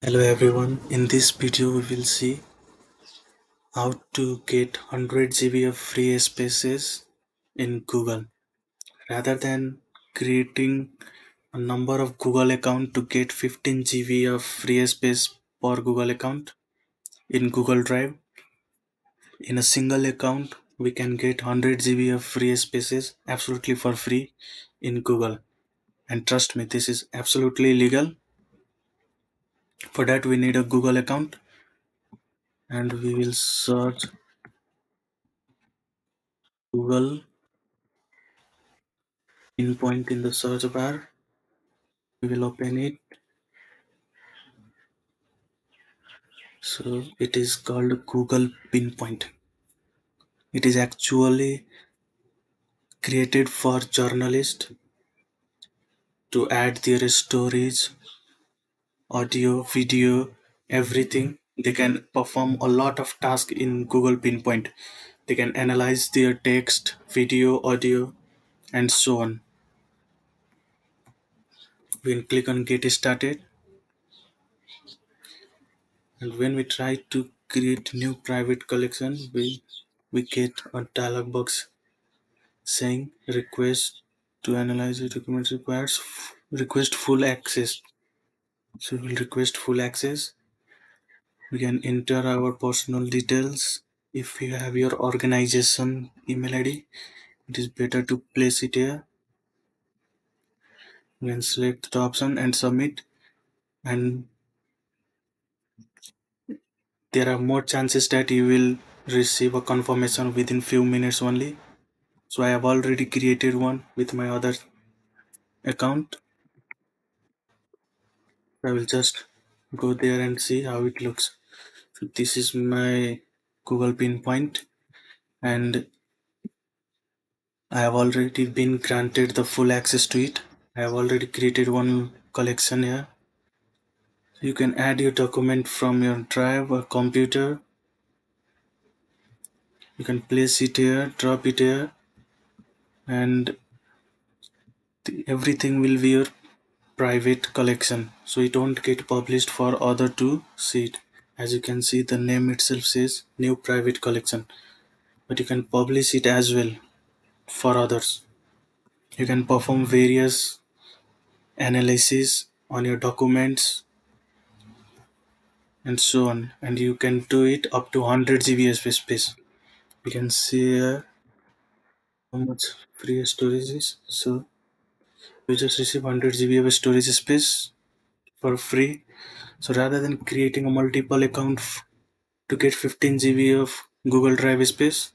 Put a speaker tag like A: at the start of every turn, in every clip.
A: Hello everyone, in this video we will see how to get 100 GB of free spaces in Google. Rather than creating a number of Google account to get 15 GB of free space per Google account in Google Drive, in a single account we can get 100 GB of free spaces absolutely for free in Google. And trust me, this is absolutely legal. For that we need a Google account and we will search Google pinpoint in the search bar. We will open it. So it is called Google pinpoint. It is actually created for journalists to add their stories, audio, video, everything. They can perform a lot of tasks in Google pinpoint. They can analyze their text, video, audio, and so on. We can click on get started, and when we try to create new private collection, we get a dialog box saying request to analyze the documents requires request full access. So we'll request full access. We can enter our personal details. If you have your organization email ID, it is better to place it here. We can select the option and submit, and there are more chances that you will receive a confirmation within few minutes only. So I have already created one with my other account. I will just go there and see how it looks. So this is my Google pinpoint, and I have already been granted the full access to it. I have already created one collection here. You can add your document from your drive or computer. You can place it here, drop it here, and everything will be your private collection. So it won't get published for other to see it. As you can see, the name itself says new private collection, but you can publish it as well for others. You can perform various analysis on your documents and so on, and you can do it up to 100 GB space. You can see how much free storage is. So you just receive 100 GB of storage space for free. So rather than creating a multiple account to get 15 GB of Google Drive space,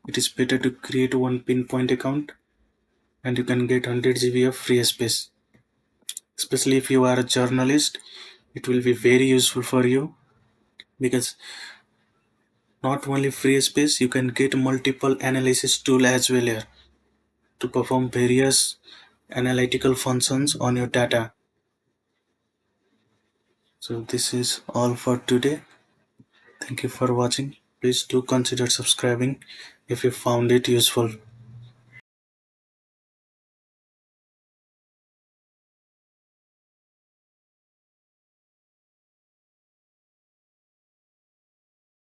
A: it is better to create one pinpoint account and you can get 100 GB of free space. Especially if you are a journalist, it will be very useful for you, because not only free space, you can get multiple analysis tool as well here to perform various analytical functions on your data. So this is all for today. Thank you for watching. Please do consider subscribing if you found it useful.